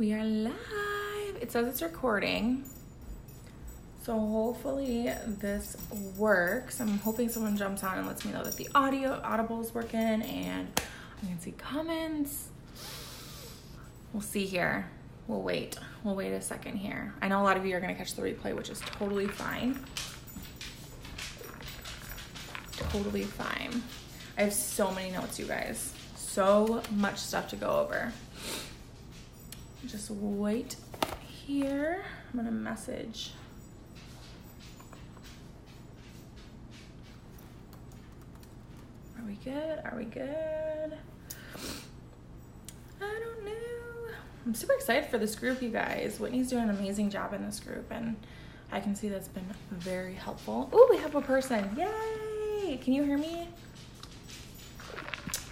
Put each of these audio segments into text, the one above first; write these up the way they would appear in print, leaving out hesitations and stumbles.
We are live. It says it's recording. So hopefully this works. I'm hoping someone jumps on and lets me know that the audible is working and I can see comments. We'll see here. We'll wait a second here. I know a lot of you are gonna catch the replay, which is totally fine. Totally fine. I have so many notes, you guys. So much stuff to go over. Just wait here. I'm gonna message. Are we good? Are we good? I don't know. I'm super excited for this group, you guys. Whitney's doing an amazing job in this group, and I can see that's been very helpful. Oh, we have a person. Yay! Can you hear me?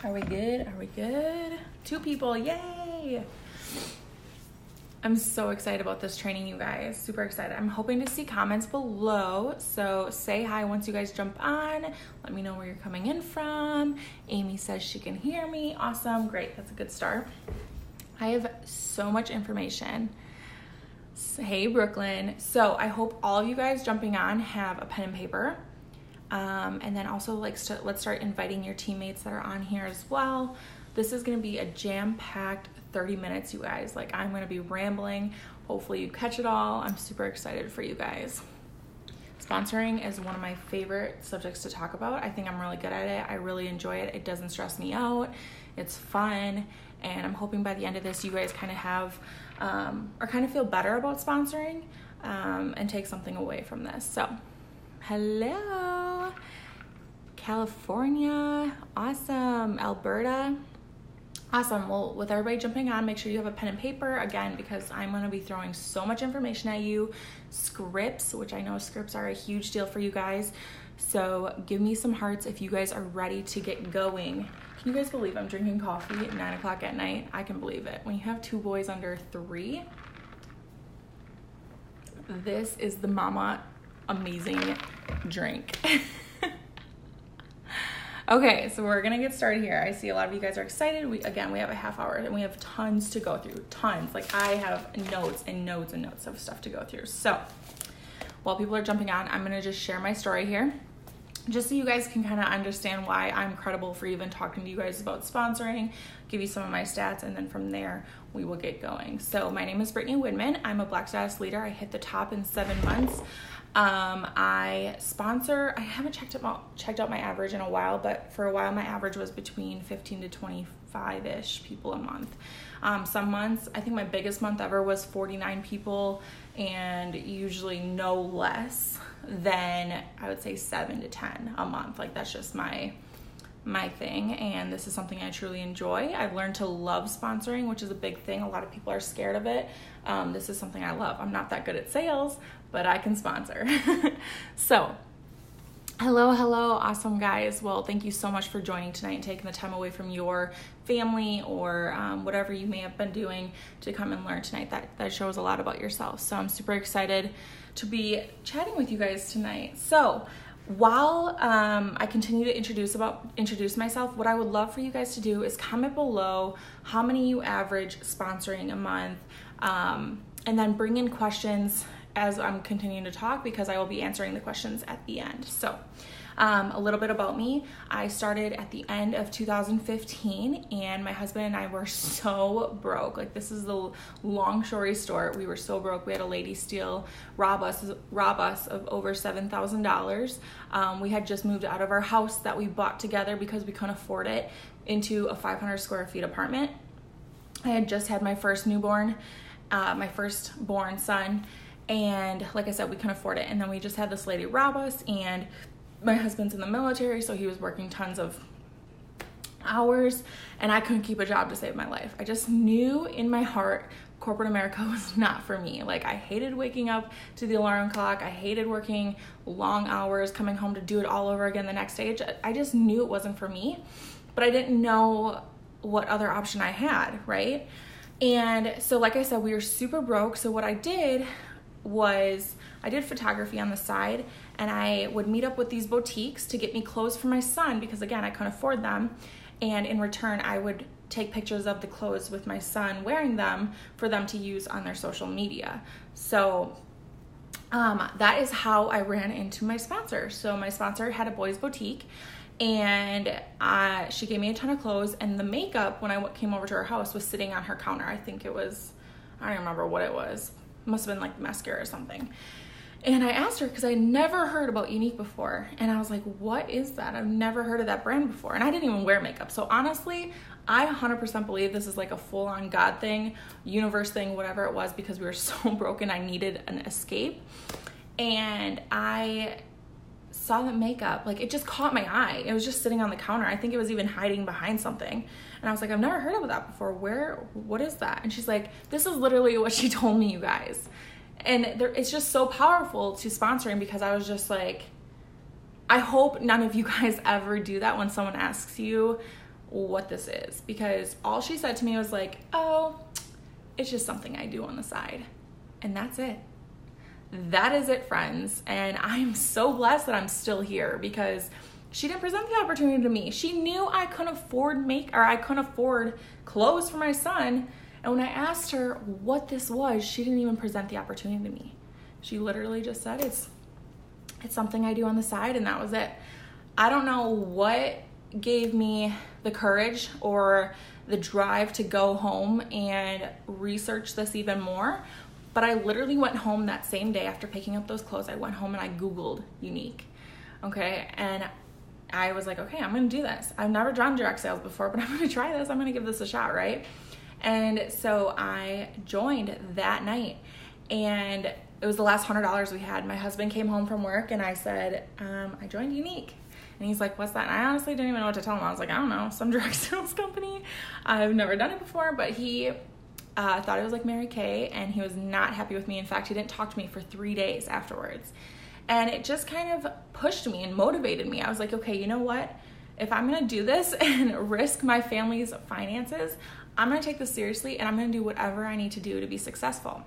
Are we good? Are we good? 2 people. Yay! I'm so excited about this training, you guys. Super excited. I'm hoping to see comments below. So say hi once you guys jump on. Let me know where you're coming in from. Amy says she can hear me. Awesome. Great. That's a good start. I have so much information. Hey, Brooklyn. So I hope all of you guys jumping on have a pen and paper. And then also let's start inviting your teammates that are on here as well. This is going to be a jam-packed 30 minutes, you guys. Like, I'm going to be rambling. Hopefully you catch it all. I'm super excited for you guys. Sponsoring is one of my favorite subjects to talk about. I think I'm really good at it. I really enjoy it. It doesn't stress me out. It's fun. And I'm hoping by the end of this, you guys kind of have, or kind of feel better about sponsoring, and take something away from this. So, hello, California. Awesome. Alberta. Awesome. Well, with everybody jumping on, make sure you have a pen and paper, again, because I'm going to be throwing so much information at you. Scripts, which I know scripts are a huge deal for you guys. So give me some hearts if you guys are ready to get going. Can you guys believe I'm drinking coffee at 9 o'clock at night? I can believe it. When you have 2 boys under 3, this is the mama amazing drink. Okay, so we're gonna get started here. I see a lot of you guys are excited. We have a half hour and we have tons to go through, tons. Like, I have notes and notes and notes of stuff to go through. So while people are jumping on, I'm gonna just share my story here, just so you guys can kind of understand why I'm credible for even talking to you guys about sponsoring, give you some of my stats, and then from there we will get going. So my name is Brittany Widman. I'm a Black status leader. I hit the top in 7 months. I sponsor, I haven't checked out my average in a while, but for a while my average was between 15 to 25-ish people a month. Some months, I think my biggest month ever was 49 people, and usually no less than, I would say, 7 to 10 a month. Like, that's just my thing, and this is something I truly enjoy. I've learned to love sponsoring, which is a big thing. A lot of people are scared of it. This is something I love. I'm not that good at sales, but I can sponsor. So, hello, awesome guys. Well, thank you so much for joining tonight and taking the time away from your family or whatever you may have been doing to come and learn tonight. That shows a lot about yourself. So I'm super excited to be chatting with you guys tonight. So while I continue to introduce myself, what I would love for you guys to do is comment below how many you average sponsoring a month, and then bring in questions as I'm continuing to talk, because I will be answering the questions at the end. So a little bit about me. I started at the end of 2015, and my husband and I were so broke. Like, this is the long story short. We were so broke. We had a lady rob us of over $7,000. We had just moved out of our house that we bought together because we couldn't afford it, into a 500 square feet apartment. I had just had my firstborn son, and like I said, we couldn't afford it. And then we just had this lady rob us, and my husband's in the military, so he was working tons of hours, and I couldn't keep a job to save my life. I just knew in my heart corporate America was not for me. Like, I hated waking up to the alarm clock. I hated working long hours, coming home to do it all over again the next day. I just knew it wasn't for me, but I didn't know what other option I had, right? And so, like I said, we were super broke. So what I did was I did photography on the side, and I would meet up with these boutiques to get me clothes for my son, because again, I couldn't afford them. And in return, I would take pictures of the clothes with my son wearing them for them to use on their social media. So that is how I ran into my sponsor. So my sponsor had a boys boutique, and she gave me a ton of clothes, and the makeup, when I came over to her house, was sitting on her counter. I think it was, I don't remember what it was. It must have been like mascara or something. And I asked her, because I never heard about Younique before. And I was like, what is that? I've never heard of that brand before. And I didn't even wear makeup. So honestly, I 100% believe this is like a full-on God thing, universe thing, whatever it was, because we were so broken. I needed an escape. And I saw the makeup, like it just caught my eye. It was just sitting on the counter. I think it was even hiding behind something. And I was like, I've never heard of that before. What is that? And she's like, this is literally what she told me, you guys. And it's just so powerful to sponsoring, because I was just like, I hope none of you guys ever do that when someone asks you what this is, because all she said to me was like, oh, it's just something I do on the side. And that's it. That is it, friends. And I'm so blessed that I'm still here, because she didn't present the opportunity to me. She knew I couldn't afford clothes for my son. And when I asked her what this was, she didn't even present the opportunity to me. She literally just said, it's something I do on the side, and that was it. I don't know what gave me the courage or the drive to go home and research this even more, but I literally went home that same day after picking up those clothes. I went home and I Googled Younique, okay? And I was like, okay, I'm gonna do this. I've never done direct sales before, but I'm gonna try this. I'm gonna give this a shot, right? And so I joined that night, and it was the last $100 we had. My husband came home from work, and I said, I joined Younique. And he's like, what's that? And I honestly didn't even know what to tell him. I was like, I don't know, some direct sales company. I've never done it before, but he thought it was like Mary Kay, and he was not happy with me. In fact, he didn't talk to me for 3 days afterwards. And it just kind of pushed me and motivated me. I was like, okay, you know what? If I'm gonna do this and risk my family's finances, I'm gonna take this seriously, and I'm gonna do whatever I need to do to be successful.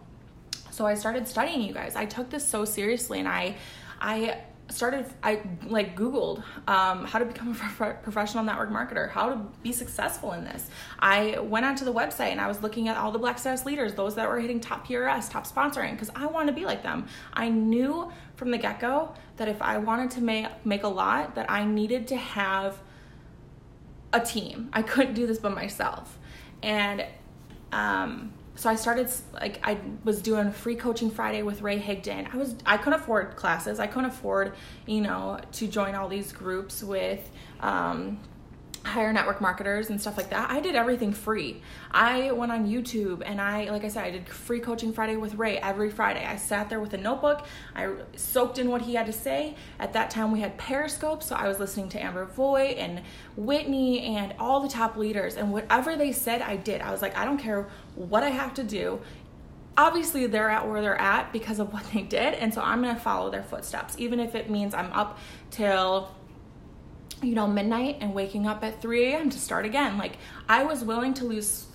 So I started studying, you guys. I took this so seriously, and I Googled how to become a professional network marketer, how to be successful in this. I went onto the website, and I was looking at all the Black status leaders, those that were hitting top PRS, top sponsoring, because I wanted to be like them. I knew from the get-go that if I wanted to make a lot, that I needed to have a team. I couldn't do this by myself. And so I started, like, I was doing Free Coaching Friday with Ray Higdon. I couldn't afford classes. I couldn't afford, to join all these groups with hire network marketers and stuff like that. I did everything free. I went on YouTube, and like I said, I did Free Coaching Friday with Ray every Friday. I sat there with a notebook. I soaked in what he had to say. At that time, we had Periscope, so I was listening to Amber Voigt and Whitney and all the top leaders, and whatever they said, I did. I was like, I don't care what I have to do. Obviously, they're at where they're at because of what they did, and so I'm going to follow their footsteps, even if it means I'm up till midnight and waking up at 3 a.m. to start again. Like, I was willing to lose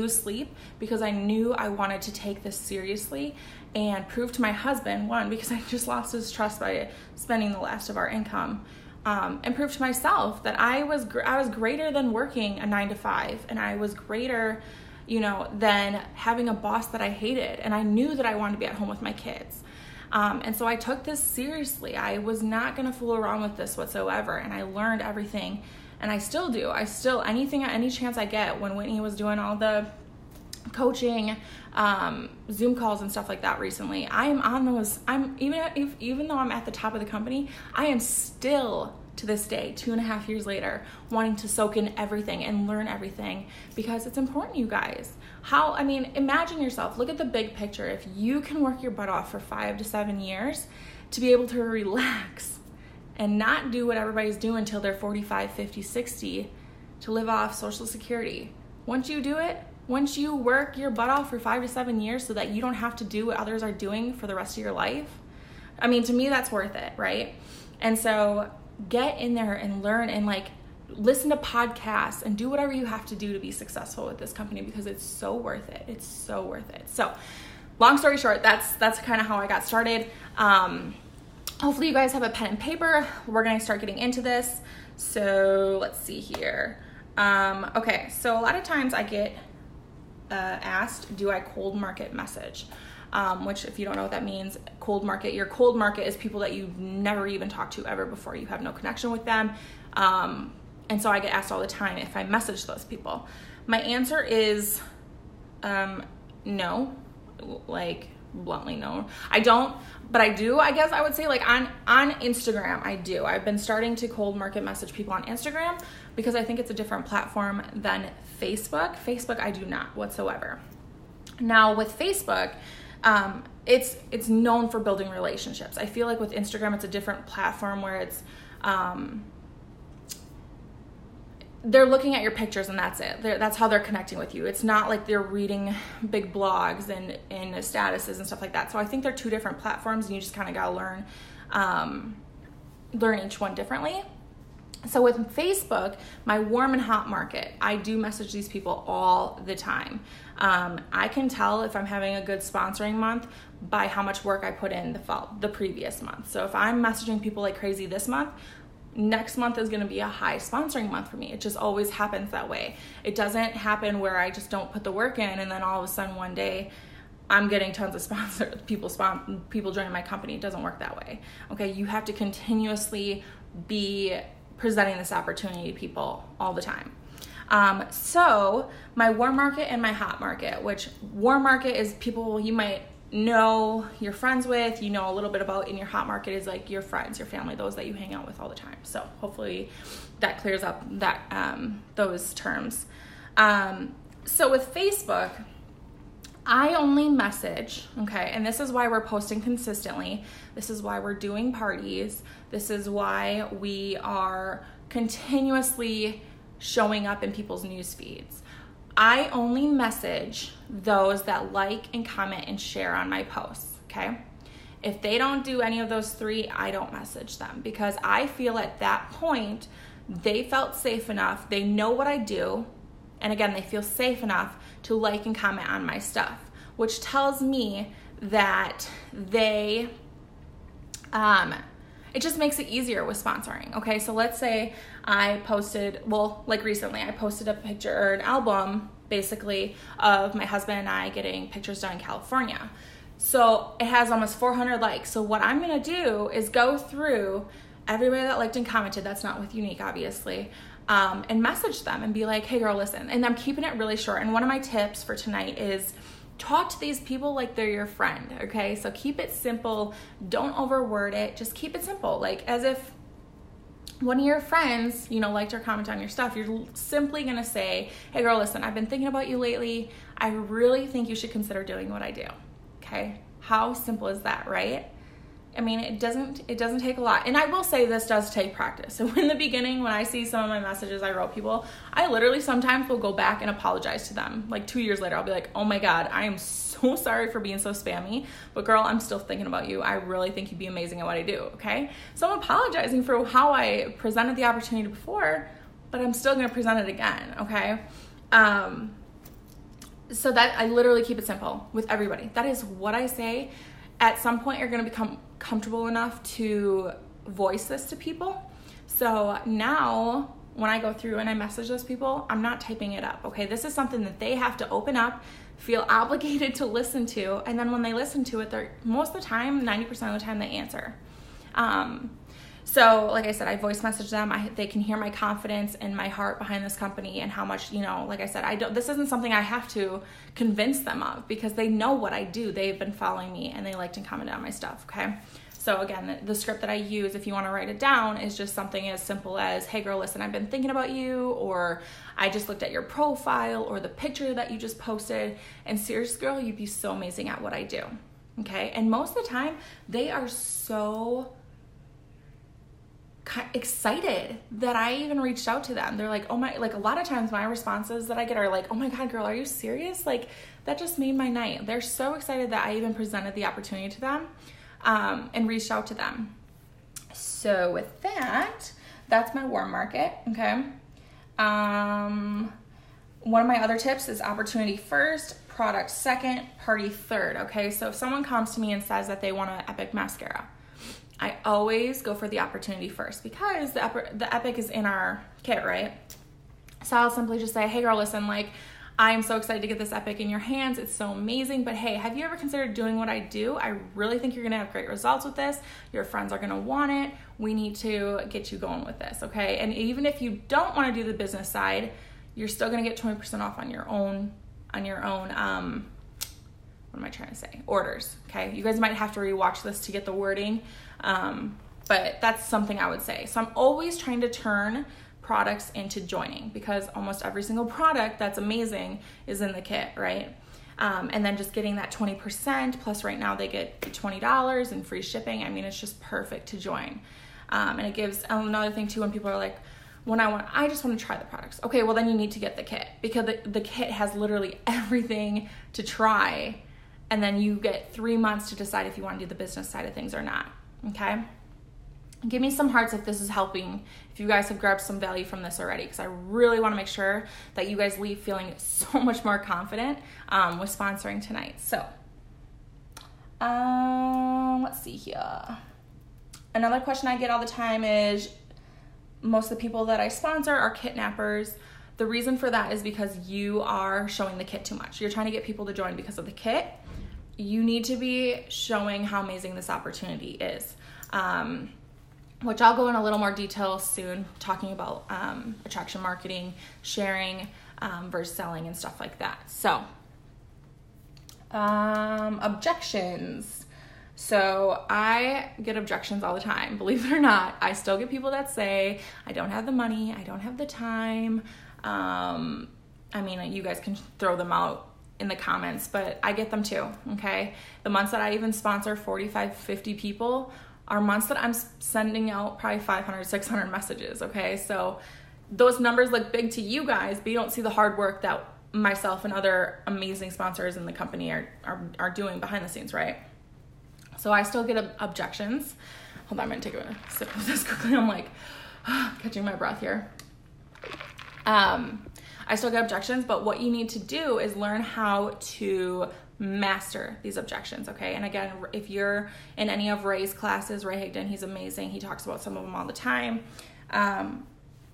sleep because I knew I wanted to take this seriously and prove to my husband, one, because I just lost his trust by spending the last of our income, and prove to myself that I was greater than working a 9-to-5, and I was greater, than having a boss that I hated, and I knew that I wanted to be at home with my kids. And so I took this seriously. I was not going to fool around with this whatsoever. And I learned everything, and I still do. Any chance I get. When Whitney was doing all the coaching, Zoom calls and stuff like that recently, I am on those. Even though I'm at the top of the company, I am still, to this day, 2.5 years later, wanting to soak in everything and learn everything, because it's important, you guys. Imagine yourself, look at the big picture. If you can work your butt off for 5 to 7 years to be able to relax and not do what everybody's doing until they're 45, 50, 60 to live off Social Security. Once you do it, once you work your butt off for 5 to 7 years so that you don't have to do what others are doing for the rest of your life, to me, that's worth it, right? And so get in there and learn, and listen to podcasts and do whatever you have to do to be successful with this company, because it's so worth it. It's so worth it. So long story short, that's kind of how I got started. Hopefully you guys have a pen and paper. We're going to start getting into this. So let's see here. Okay, so a lot of times I get asked, do I cold market message? Which, if you don't know what that means, your cold market is people that you've never even talked to ever before. You have no connection with them. And so I get asked all the time if I message those people. My answer is no, like bluntly no. I don't, but I do, I guess I would say, like on Instagram, I do. I've been starting to cold market message people on Instagram because I think it's a different platform than Facebook. Facebook, I do not whatsoever. Now with Facebook, it's known for building relationships. I feel like with Instagram, it's a different platform where it's, they're looking at your pictures and that's it. That's how they're connecting with you. It's not like they're reading big blogs and statuses and stuff like that. So I think they're two different platforms and you just kind of got to learn each one differently. So with Facebook, my warm and hot market, I do message these people all the time. I can tell if I'm having a good sponsoring month by how much work I put in the previous month. So if I'm messaging people like crazy this month, next month is going to be a high sponsoring month for me. It just always happens that way. It doesn't happen where I just don't put the work in and then all of a sudden one day I'm getting tons of people joining my company. It doesn't work that way. Okay, you have to continuously be presenting this opportunity to people all the time. So my warm market and my hot market, which warm market is people you might know, you're friends with, you know a little bit about, and your hot market is like your friends, your family, those that you hang out with all the time. So hopefully that clears up that those terms. So with Facebook, I only message, okay, and this is why we're posting consistently. This is why we're doing parties. This is why we are continuously showing up in people's news feeds. I only message those that like and comment and share on my posts, okay? If they don't do any of those three, I don't message them because I feel at that point, they felt safe enough. They know what I do. And again, they feel safe enough to like and comment on my stuff, which tells me that they, it just makes it easier with sponsoring. Okay, so let's say I posted, like recently, I posted a picture or an album basically of my husband and I getting pictures done in California. So it has almost 400 likes. So what I'm gonna do is go through everybody that liked and commented, that's not with Younique obviously, and message them and be like, hey girl, listen. And I'm keeping it really short. And one of my tips for tonight is talk to these people like they're your friend, okay? So keep it simple. Don't overword it. Just keep it simple. Like as if one of your friends, liked or commented on your stuff, you're simply gonna say, hey girl, listen, I've been thinking about you lately. I really think you should consider doing what I do, okay? How simple is that, right? I mean, it doesn't take a lot. And I will say this does take practice. So in the beginning, when I see some of my messages I wrote people, I literally sometimes will go back and apologize to them. Like 2 years later, I'll be like, oh my God, I am so sorry for being so spammy. But girl, I'm still thinking about you. I really think you'd be amazing at what I do, okay? So I'm apologizing for how I presented the opportunity before, but I'm still gonna present it again, okay? So that I literally keep it simple with everybody. That is what I say. At some point, you're gonna become comfortable enough to voice this to people. So now when I go through and I message those people, I'm not typing it up, okay? This is something that they have to open up, feel obligated to listen to, and then when they listen to it, they're most of the time, 90% of the time, they answer. So like I said, I voice message them. They can hear my confidence and my heart behind this company and how much, like I said, this isn't something I have to convince them of because they know what I do. They've been following me and they liked and commented on my stuff, okay? So again, the script that I use, if you want to write it down, is just something as simple as, hey girl, listen, I've been thinking about you, or I just looked at your profile or the picture that you just posted, and seriously girl, you'd be so amazing at what I do, okay? And most of the time, they are so excited that I even reached out to them. They're like, oh my, like a lot of times my responses that I get are like, oh my God, girl, are you serious? Like that just made my night. They're so excited that I even presented the opportunity to them and reached out to them. So with that, that's my warm market, okay? One of my other tips is opportunity first, product second, party third, okay? So if someone comes to me and says that they want an Epic mascara, I always go for the opportunity first because the Epic is in our kit, right? So I'll simply just say, hey girl, listen, like, I'm so excited to get this Epic in your hands. It's so amazing. But hey, have you ever considered doing what I do? I really think you're going to have great results with this. Your friends are going to want it. We need to get you going with this. Okay. And even if you don't want to do the business side, you're still going to get 20% off on your own, what am I trying to say? Orders. Okay. You guys might have to rewatch this to get the wording. But that's something I would say. So I'm always trying to turn products into joining, because almost every single product that's amazing is in the kit, right? And then just getting that 20%, plus right now they get $20 and free shipping. I mean, it's just perfect to join. And it gives another thing too, when people are like, I just want to try the products. Okay, well then you need to get the kit, because the kit has literally everything to try. And then you get 3 months to decide if you want to do the business side of things or not. Okay. Give me some hearts if this is helping, if you guys have grabbed some value from this already, because I really want to make sure that you guys leave feeling so much more confident with sponsoring tonight. So let's see here. Another question I get all the time is, most of the people that I sponsor are kidnappers. The reason for that is because you are showing the kit too much. You're trying to get people to join because of the kit. You need to be showing how amazing this opportunity is. Which I'll go in a little more detail soon, talking about attraction marketing, sharing versus selling and stuff like that. So, objections. So I get objections all the time, believe it or not. I still get people that say, I don't have the money, I don't have the time. I mean, you guys can throw them out in the comments, but I get them too, okay? The months that I even sponsor 45, 50 people are months that I'm sending out probably 500, 600 messages, okay? So those numbers look big to you guys, but you don't see the hard work that myself and other amazing sponsors in the company are doing behind the scenes, right? So I still get objections. Hold on, I'm gonna take a sip of this quickly. I'm like, catching my breath here. I still get objections, but what you need to do is learn how to master these objections, okay? And again, if you're in any of Ray's classes, Ray Higdon, he's amazing. He talks about some of them all the time.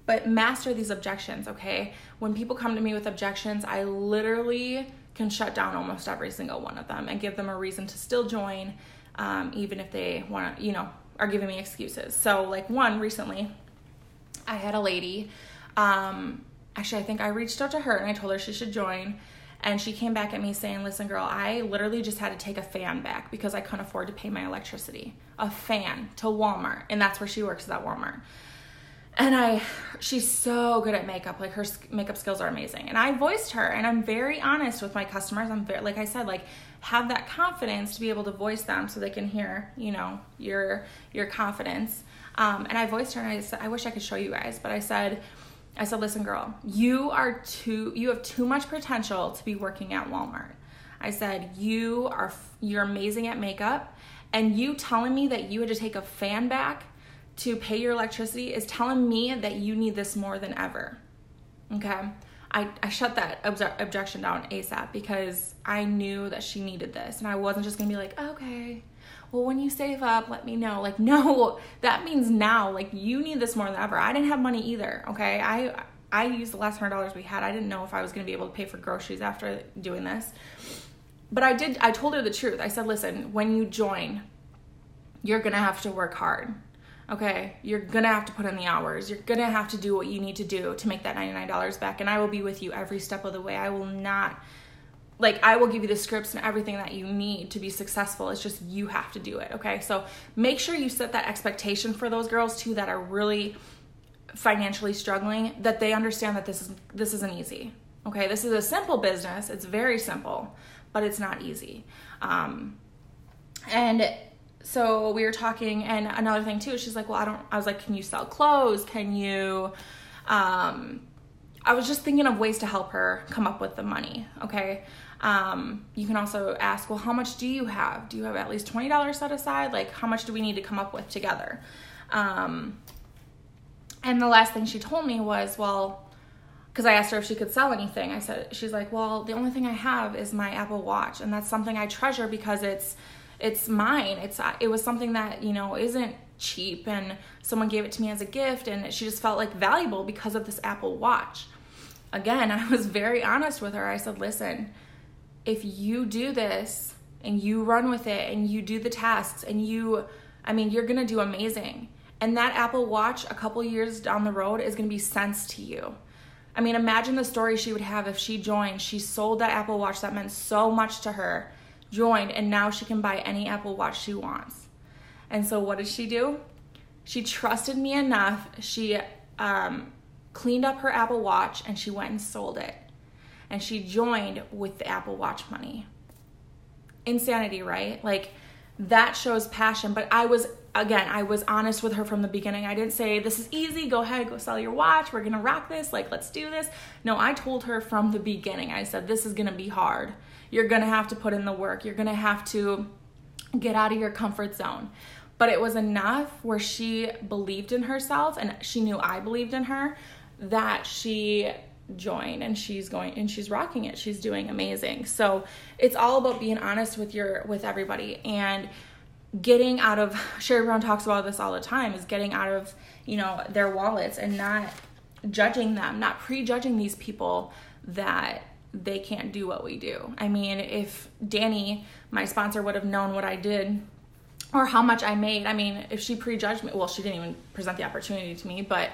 But master these objections, okay? When people come to me with objections, I literally can shut down almost every single one of them and give them a reason to still join, even if they want to, are giving me excuses. So like one recently, I had a lady, actually I think I reached out to her and I told her she should join. And she came back at me saying, listen, girl, I literally just had to take a fan back because I couldn't afford to pay my electricity. A fan to Walmart. And that's where she works, is at Walmart. And she's so good at makeup. Like, her makeup skills are amazing. And I voiced her, and I'm very honest with my customers. I'm very, like I said, like, have that confidence to be able to voice them so they can hear, your confidence. And I voiced her, and I said, I wish I could show you guys, but I said, listen, girl, you have too much potential to be working at Walmart. I said, you're amazing at makeup, and you telling me that you had to take a fan back to pay your electricity is telling me that you need this more than ever. Okay. I shut that objection down ASAP because I knew that she needed this, and I wasn't just gonna be like, okay, well, when you save up, let me know. Like, no, that means now. Like, you need this more than ever. I didn't have money either, okay? I used the last $100 we had. I didn't know if I was going to be able to pay for groceries after doing this. But I told her the truth. I said, listen, when you join, you're going to have to work hard, okay? You're going to have to put in the hours. You're going to have to do what you need to do to make that $99 back, and I will be with you every step of the way. I will give you the scripts and everything that you need to be successful. It's just you have to do it, okay? So make sure you set that expectation for those girls too that are really financially struggling, that they understand that this isn't easy, okay? This is a simple business. It's very simple, but it's not easy. And so we were talking, and another thing too, she's like, well, I was like, can you sell clothes? Can you, I was just thinking of ways to help her come up with the money, okay? You can also ask, well, how much do you have? Do you have at least $20 set aside? Like, how much do we need to come up with together? And the last thing she told me was, well, because I asked her if she could sell anything. She's like, well, the only thing I have is my Apple Watch, and that's something I treasure because it's mine. It was something that, isn't cheap, and someone gave it to me as a gift, and she just felt like valuable because of this Apple Watch. again, I was very honest with her. I said, listen, if you do this and you run with it and you do the tasks and you're going to do amazing. And that Apple Watch a couple years down the road is going to be cents to you. I mean, imagine the story she would have if she joined. She sold that Apple Watch that meant so much to her, joined, and now she can buy any Apple Watch she wants. And so what did she do? She trusted me enough. She cleaned up her Apple Watch and she went and sold it. And she joined with the Apple Watch money. Insanity, right? Like, that shows passion. But I was honest with her from the beginning. I didn't say, this is easy, go ahead, go sell your watch, we're gonna rock this, like, let's do this. No, I told her from the beginning. I said, this is gonna be hard. You're gonna have to put in the work. You're gonna have to get out of your comfort zone. But it was enough where she believed in herself and she knew I believed in her, that she joined, and she's rocking it. She's doing amazing. So it's all about being honest with everybody and getting out of, Sherry Brown talks about this all the time, is getting out of, their wallets and not judging them, not prejudging these people that they can't do what we do. I mean, if Danny, my sponsor, would have known what I did or how much I made, I mean, if she prejudged me, well, she didn't even present the opportunity to me, but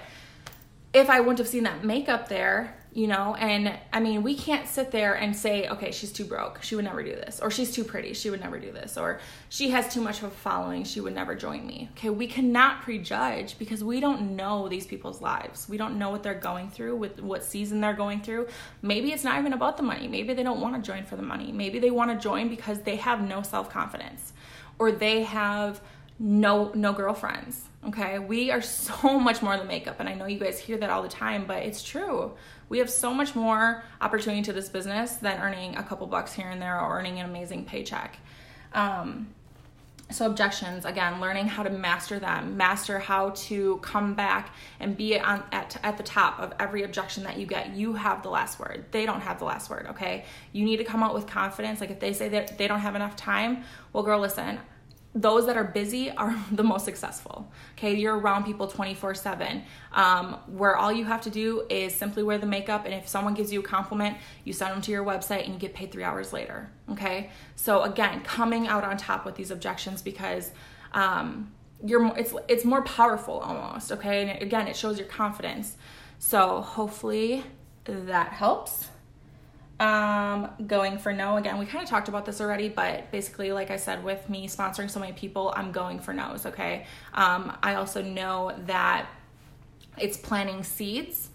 if I wouldn't have seen that makeup there, and I mean, we can't sit there and say, okay, she's too broke, she would never do this, or she's too pretty, she would never do this, or she has too much of a following, she would never join me. Okay, we cannot prejudge because we don't know these people's lives. We don't know what they're going through, with what season they're going through. Maybe it's not even about the money. Maybe they don't want to join for the money. Maybe they want to join because they have no self-confidence, or they have no girlfriends. Okay, we are so much more than makeup, and I know you guys hear that all the time, but it's true. We have so much more opportunity to this business than earning a couple bucks here and there or earning an amazing paycheck. So objections, again, learning how to master them, master how to come back and be at the top of every objection that you get. You have the last word. They don't have the last word, okay? You need to come out with confidence. Like, if they say that they don't have enough time, well, girl, listen, those that are busy are the most successful. Okay, you're around people 24/7, where all you have to do is simply wear the makeup, and if someone gives you a compliment, you send them to your website and you get paid 3 hours later. Okay, so again, coming out on top with these objections, because it's more powerful almost. Okay, and again, it shows your confidence. So hopefully that helps. Going for no, again, we kind of talked about this already, but basically, like I said, with me sponsoring so many people, I'm going for no's, okay? I also know that it's planting seeds,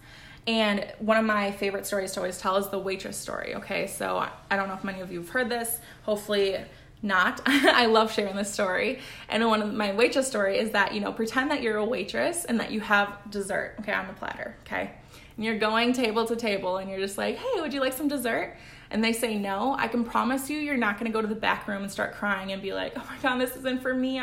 and one of my favorite stories to always tell is the waitress story, okay? So I don't know if many of you have heard this, hopefully not. I love sharing this story, and one of my waitress story is that, pretend that you're a waitress and that you have dessert, okay, on the platter, okay? And you're going table to table and you're just like, hey, would you like some dessert? And they say no. I can promise you're not going to go to the back room and start crying and be like, oh my God, this isn't for me.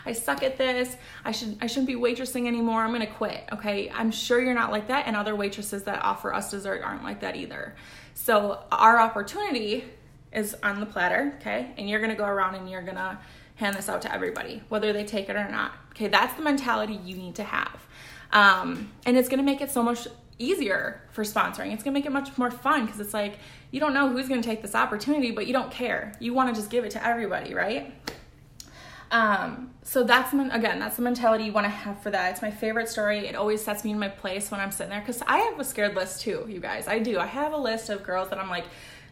I suck at this. I shouldn't be waitressing anymore. I'm going to quit. Okay. I'm sure you're not like that. And other waitresses that offer us dessert aren't like that either. So our opportunity is on the platter. Okay. And you're going to go around and you're going to hand this out to everybody, whether they take it or not. Okay. That's the mentality you need to have. And it's going to make it so much easier for sponsoring. It's gonna make it much more fun, because it's like, you don't know who's gonna take this opportunity, but you don't care. You wanna just give it to everybody, right? So that's the mentality you wanna have for that. It's my favorite story. It always sets me in my place when I'm sitting there, because I have a scared list too, you guys. I do. I have a list of girls that I'm like,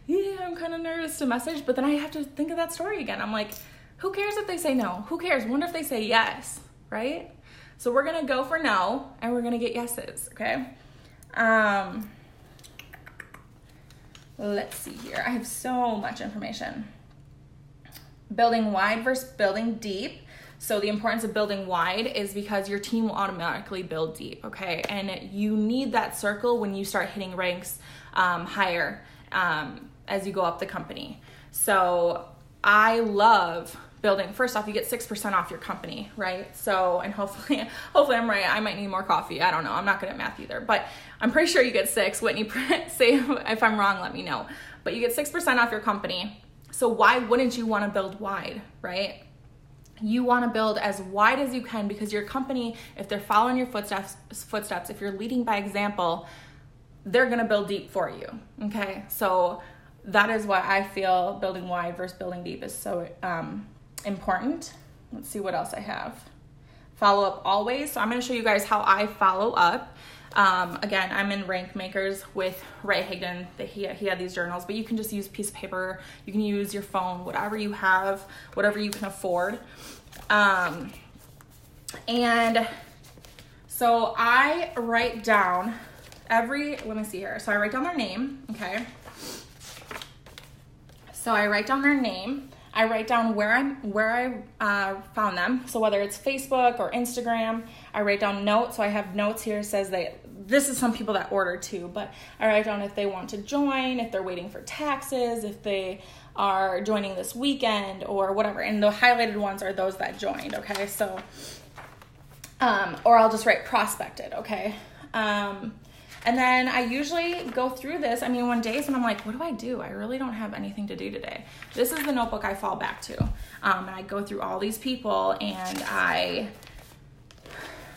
yeah, I'm kind of nervous to message, but then I have to think of that story again. I'm like, who cares if they say no? Who cares? Wonder if they say yes, right? So we're gonna go for no, and we're gonna get yeses, okay? Let's see here. I have so much information. Building wide versus building deep. So the importance of building wide is because your team will automatically build deep, okay? And you need that circle when you start hitting ranks higher as you go up the company. So I love building. First off, you get 6% off your company, right? So, and hopefully I'm right. I might need more coffee. I don't know. I'm not good at math either, but I'm pretty sure you get 6. Whitney, say if I'm wrong, let me know. But you get 6% off your company. So why wouldn't you want to build wide, right? You want to build as wide as you can, because your company, if they're following your footsteps, if you're leading by example, they're going to build deep for you. Okay. So that is why I feel building wide versus building deep is so important. Let's see what else I have. Follow up always. So I'm going to show you guys how I follow up. Again, I'm in Rank Makers with Ray Higdon. He had these journals, but you can just use a piece of paper. You can use your phone, whatever you have, whatever you can afford. And so I write down let me see here. So I write down their name. Okay. So I write down their name. I write down where I found them. So whether it's Facebook or Instagram, I write down notes. So I have notes here. It says this is some people that order too, but I write down if they want to join, if they're waiting for taxes, if they are joining this weekend or whatever. And the highlighted ones are those that joined. Okay. So, or I'll just write prospected. Okay. And then I usually go through this. I mean, one days when I'm like, what do I do? I really don't have anything to do today. This is the notebook I fall back to. And I go through all these people and I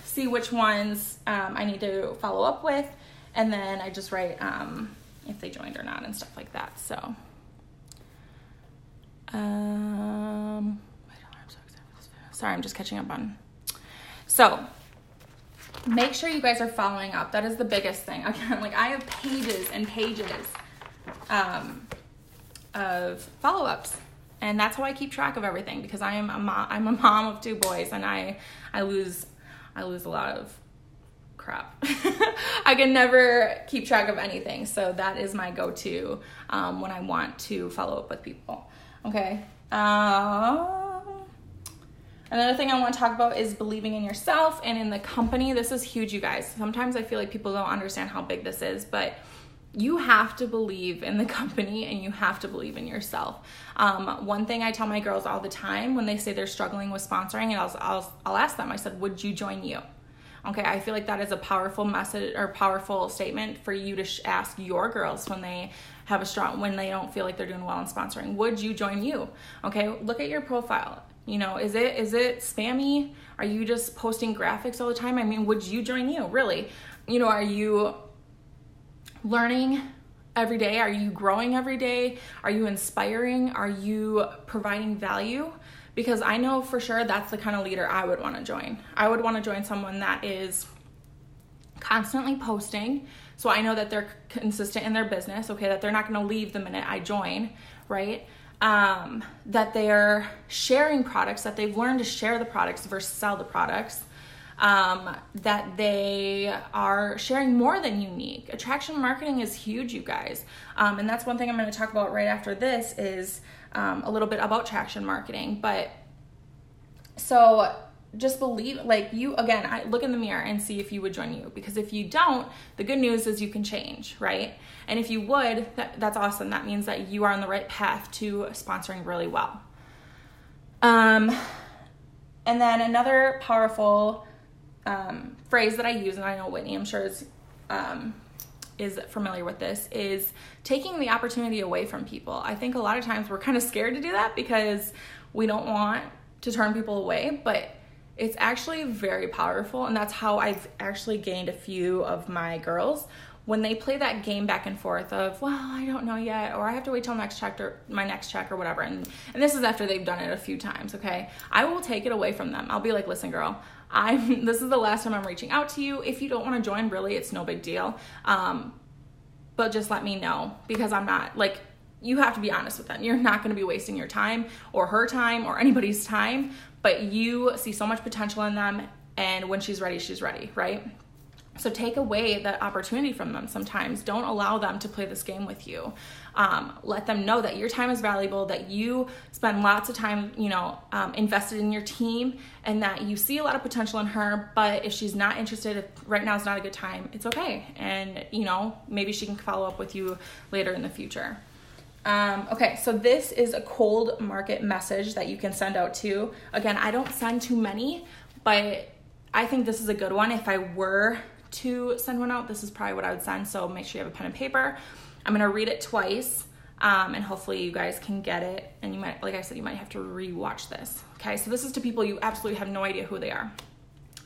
see which ones I need to follow up with. And then I just write if they joined or not and stuff like that. So, I'm so excited for this video. Sorry, I'm just catching up on. So, make sure you guys are following up. That is the biggest thing. Again, like I have pages and pages of follow-ups, and that's how I keep track of everything because I'm a mom of 2 boys, and I lose a lot of crap. I can never keep track of anything, so that is my go-to when I want to follow up with people. Okay. Another thing I want to talk about is believing in yourself and in the company. This is huge, you guys. Sometimes I feel like people don't understand how big this is, but you have to believe in the company and you have to believe in yourself. One thing I tell my girls all the time when they say they're struggling with sponsoring, and I'll ask them, I said, would you join you? Okay, I feel like that is a powerful message or powerful statement for you to ask your girls when they have when they don't feel like they're doing well in sponsoring. Would you join you? Okay, look at your profile. You know, is it spammy? Are you just posting graphics all the time? I mean, would you join you? Really? You know, are you learning every day? Are you growing every day? Are you inspiring? Are you providing value? Because I know for sure that's the kind of leader I would want to join. I would want to join someone that is constantly posting. So I know that they're consistent in their business, okay, that they're not going to leave the minute I join, right? That they're sharing products, that they've learned to share the products versus sell the products, that they are sharing more than unique. Attraction marketing is huge, you guys. And that's one thing I'm going to talk about right after this is a little bit about traction marketing. But so just believe, like you, again, I look in the mirror and see if you would join you, because if you don't, the good news is you can change, right? And if you would, that's awesome. That means that you are on the right path to sponsoring really well. And then another powerful phrase that I use, and I know Whitney, I'm sure is familiar with this, is taking the opportunity away from people. I think a lot of times we're kind of scared to do that because we don't want to turn people away, but it's actually very powerful. And that's how I've actually gained a few of my girls when they play that game back and forth of, well, I don't know yet, or I have to wait till my next check or whatever. And this is after they've done it a few times. Okay. I will take it away from them. I'll be like, listen, girl, this is the last time I'm reaching out to you. If you don't want to join, really, it's no big deal. But just let me know, because I'm not, like, you have to be honest with them. You're not going to be wasting your time or her time or anybody's time, but you see so much potential in them, and when she's ready, right? So take away that opportunity from them sometimes. Don't allow them to play this game with you. Let them know that your time is valuable, that you spend lots of time, invested in your team, and that you see a lot of potential in her, but if she's not interested, if right now is not a good time, it's okay. And, maybe she can follow up with you later in the future. Okay, so this is a cold market message that you can send out to. Again, I don't send too many, but I think this is a good one. If I were to send one out, this is probably what I would send. So make sure you have a pen and paper. I'm going to read it twice, and hopefully you guys can get it. And you might, like I said, you might have to re-watch this. Okay, so this is to people you absolutely have no idea who they are.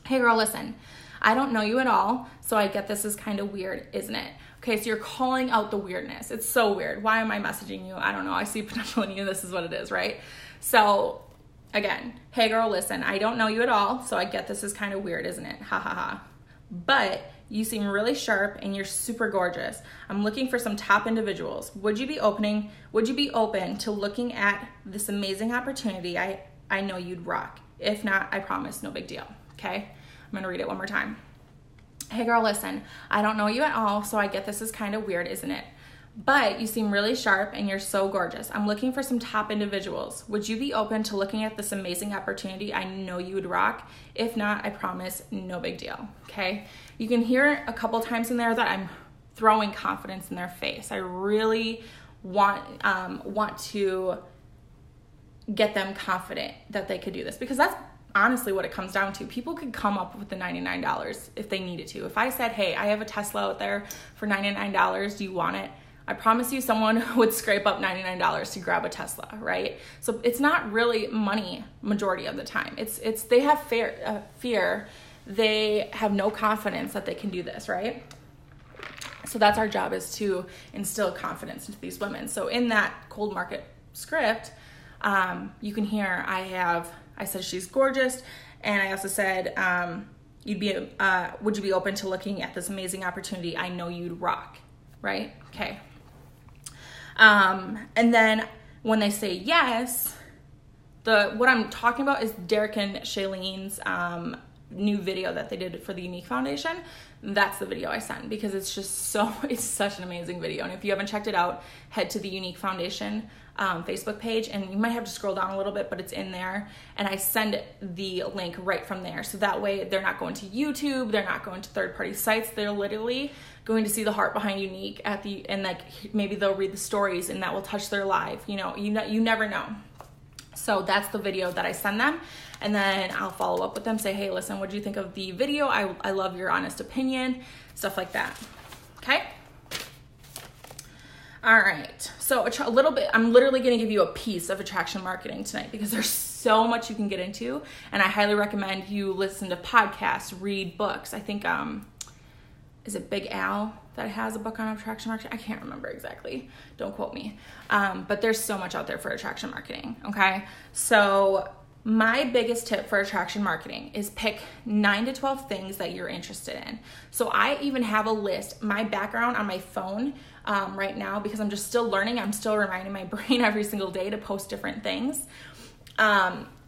Hey girl, listen, I don't know you at all, so I get this is kind of weird, isn't it? Okay, so you're calling out the weirdness. It's so weird. Why am I messaging you? I don't know. I see potential in you. This is what it is, right? So again, hey girl, listen, I don't know you at all, so I get this is kind of weird, isn't it? Ha ha ha. But you seem really sharp and you're super gorgeous. I'm looking for some top individuals. Would you be open to looking at this amazing opportunity? I know you'd rock. If not, I promise, no big deal. Okay? I'm gonna read it one more time. Hey girl, listen, I don't know you at all, so I get this is kind of weird, isn't it? But you seem really sharp and you're so gorgeous. I'm looking for some top individuals. Would you be open to looking at this amazing opportunity? I know you would rock. If not, I promise, no big deal. Okay? You can hear a couple times in there that I'm throwing confidence in their face. I really want to get them confident that they could do this, because that's honestly what it comes down to. People could come up with the $99 if they needed to. If I said, hey, I have a Tesla out there for $99, do you want it? I promise you someone would scrape up $99 to grab a Tesla, right? So it's not really money majority of the time. It's they have fear. They have no confidence that they can do this, right? So that's our job, is to instill confidence into these women. So in that cold market script, you can hear I said she's gorgeous, and I also said would you be open to looking at this amazing opportunity? I know you'd rock, right? Okay. And then when they say yes, what I'm talking about is Derek and Shailene's new video that they did for the Younique Foundation. That's the video I sent, because it's such an amazing video. And if you haven't checked it out, head to the Younique Foundation Facebook page, and you might have to scroll down a little bit, but it's in there, and I send the link right from there. So that way they're not going to YouTube, they're not going to third-party sites, they're literally going to see the heart behind Younique and like maybe they'll read the stories and that will touch their life. You never know. So that's the video that I send them, and then I'll follow up with them, say, hey, listen, what do you think of the video? I love your honest opinion, stuff like that. Okay? All right, so a little bit, I'm literally gonna give you a piece of attraction marketing tonight, because there's so much you can get into, and I highly recommend you listen to podcasts, read books. I think, is it Big Al that has a book on attraction marketing? I can't remember exactly, don't quote me. But there's so much out there for attraction marketing, okay? So my biggest tip for attraction marketing is pick 9 to 12 things that you're interested in. So I even have a list, my background on my phone right now, because I'm just still learning, I'm still reminding my brain every single day to post different things,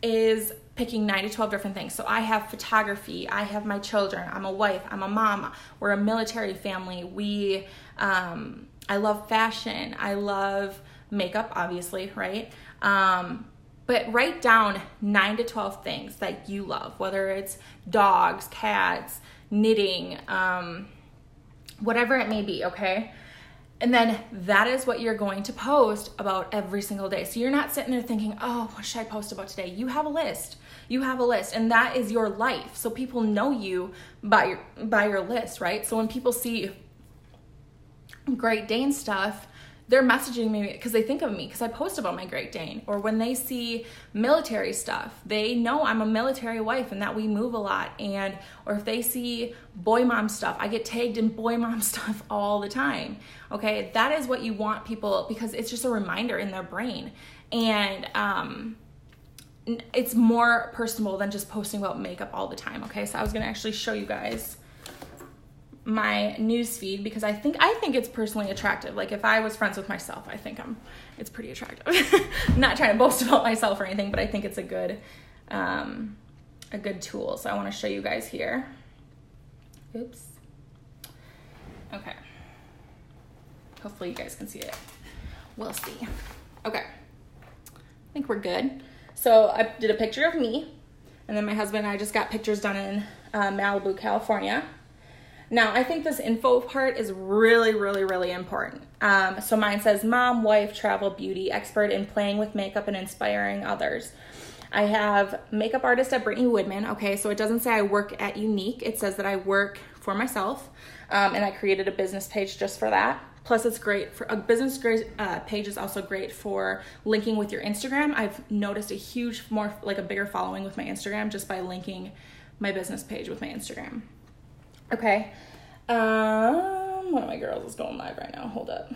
is picking 9 to 12 different things. So I have photography, I have my children, I'm a wife, I'm a mom, we're a military family, I love fashion, I love makeup, obviously, right? But write down 9 to 12 things that you love, whether it's dogs, cats, knitting, whatever it may be, okay? And then that is what you're going to post about every single day. So you're not sitting there thinking, oh, what should I post about today? You have a list. You have a list, and that is your life. So people know you by your list, right? So when people see Great Dane stuff, they're messaging me because they think of me because I post about my Great Dane. Or when they see military stuff, they know I'm a military wife and that we move a lot. Or if they see boy mom stuff, I get tagged in boy mom stuff all the time. Okay, that is what you want people, because it's just a reminder in their brain. And it's more personable than just posting about makeup all the time. Okay, so I was gonna actually show you guys my news feed, because I think it's personally attractive. Like if I was friends with myself, I think it's pretty attractive. I'm not trying to boast about myself or anything, but I think it's a good tool. So I want to show you guys here. Oops. Okay. Hopefully you guys can see it. We'll see. Okay. I think we're good. So I did a picture of me, and then my husband and I just got pictures done in Malibu, California. Now, I think this info part is really, really, really important. So mine says, mom, wife, travel, beauty, expert in playing with makeup and inspiring others. I have makeup artist at Brittany Woodman. Okay, so it doesn't say I work at Younique. It says that I work for myself, and I created a business page just for that. Plus, it's great for a business page is also great for linking with your Instagram. I've noticed a bigger following with my Instagram just by linking my business page with my Instagram. Okay. One of my girls is going live right now. Hold up.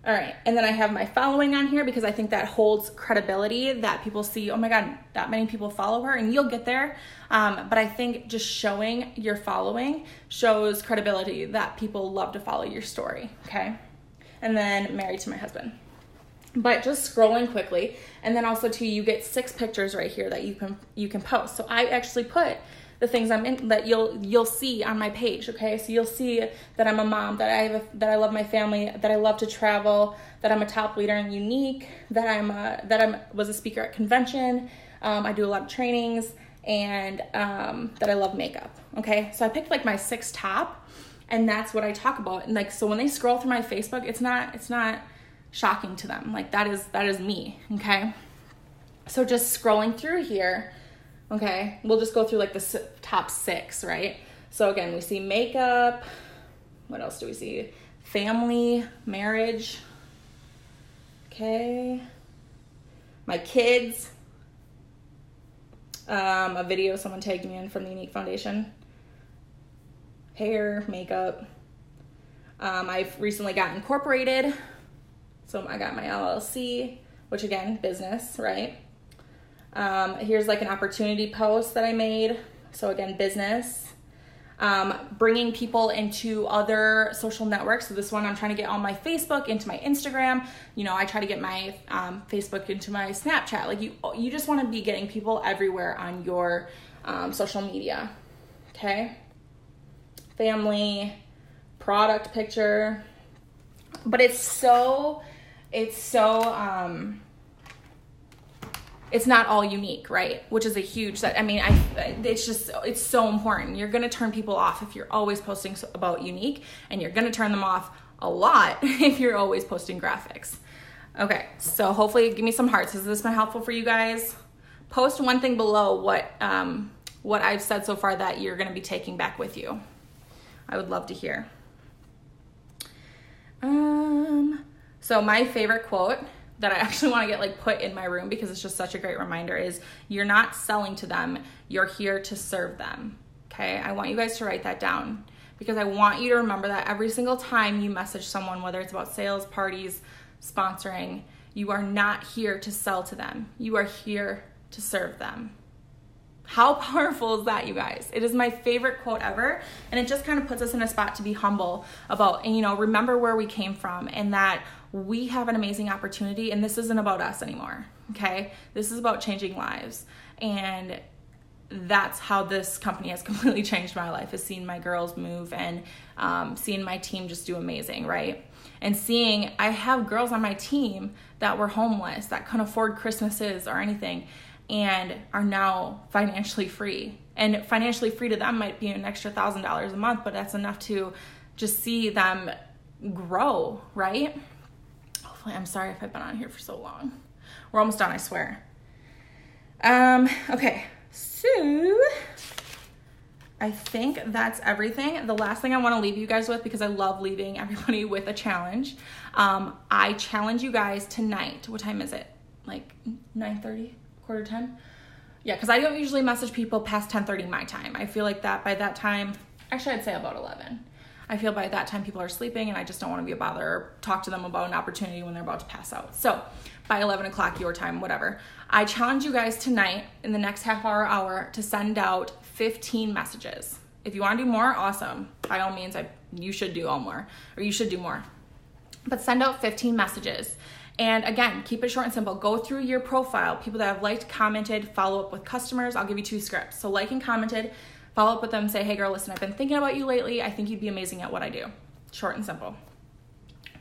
All right. And then I have my following on here because I think that holds credibility, that people see, oh my God, that many people follow her, and you'll get there. But I think just showing your following shows credibility that people love to follow your story. Okay. And then married to my husband. But just scrolling quickly. And then also too, you get 6 pictures right here that you can post. So I actually put the things I'm in that you'll see on my page. Okay, so you'll see that I'm a mom, that I love my family, that I love to travel, that I'm a top leader in Younique, that I was a speaker at convention. I do a lot of trainings, and that I love makeup. Okay, so I picked like my 6 top, and that's what I talk about. And like, so when they scroll through my Facebook, it's not shocking to them. Like that is me. Okay, so just scrolling through here. Okay, we'll just go through like the top 6, right? So again, we see makeup. What else do we see? Family, marriage. Okay. My kids. A video someone tagged me in from the Younique Foundation. Hair, makeup. I've recently got incorporated. So I got my LLC, which again, business, right? Here's like an opportunity post that I made. So again, business. Bringing people into other social networks. So this one, I'm trying to get all my Facebook into my Instagram. You know, I try to get my Facebook into my Snapchat. Like you just want to be getting people everywhere on your social media. Okay. Family, product picture. But it's not all unique, right? Which is a huge, it's so important. You're going to turn people off if you're always posting about Younique, and you're going to turn them off a lot if you're always posting graphics. Okay, so hopefully give me some hearts. Has this been helpful for you guys? Post one thing below what I've said so far that you're going to be taking back with you. I would love to hear. So my favorite quote that I actually want to get like put in my room because it's just such a great reminder is, you're not selling to them, you're here to serve them. Okay, I want you guys to write that down because I want you to remember that every single time you message someone, whether it's about sales, parties, sponsoring, you are not here to sell to them. You are here to serve them. How powerful is that, you guys? It is my favorite quote ever, and it just kind of puts us in a spot to be humble about, and remember where we came from, and that we have an amazing opportunity, and this isn't about us anymore, okay? This is about changing lives, and that's how this company has completely changed my life, is seeing my girls move and seeing my team just do amazing, right? And seeing I have girls on my team that were homeless, that couldn't afford Christmases or anything, and are now financially free. And financially free to them might be an extra $1,000 a month, but that's enough to just see them grow, right? Hopefully, I'm sorry if I've been on here for so long. We're almost done, I swear. Okay, so I think that's everything. The last thing I want to leave you guys with, because I love leaving everybody with a challenge. I challenge you guys tonight. What time is it? Like 9:30? Quarter 10? Yeah, because I don't usually message people past 10:30 my time. I feel like that by that time, actually I'd say about 11. I feel by that time people are sleeping and I just don't want to be a bother or talk to them about an opportunity when they're about to pass out. So by 11 o'clock your time, whatever. I challenge you guys tonight in the next half hour to send out 15 messages. If you want to do more, awesome. By all means, you should do more. But send out 15 messages. And again, keep it short and simple. Go through your profile, people that have liked, commented, follow up with customers. I'll give you 2 scripts. So like and commented, follow up with them, say, hey girl, listen, I've been thinking about you lately. I think you'd be amazing at what I do. Short and simple.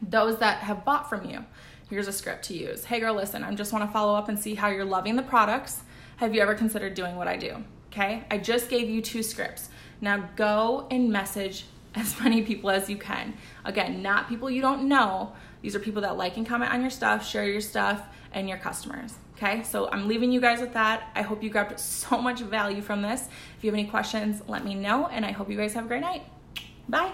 Those that have bought from you, here's a script to use. Hey girl, listen, I just want to follow up and see how you're loving the products. Have you ever considered doing what I do? Okay, I just gave you 2 scripts. Now go and message as many people as you can. Again, not people you don't know. These are people that like and comment on your stuff, share your stuff, and your customers. Okay, so I'm leaving you guys with that. I hope you grabbed so much value from this. If you have any questions, let me know, and I hope you guys have a great night. Bye.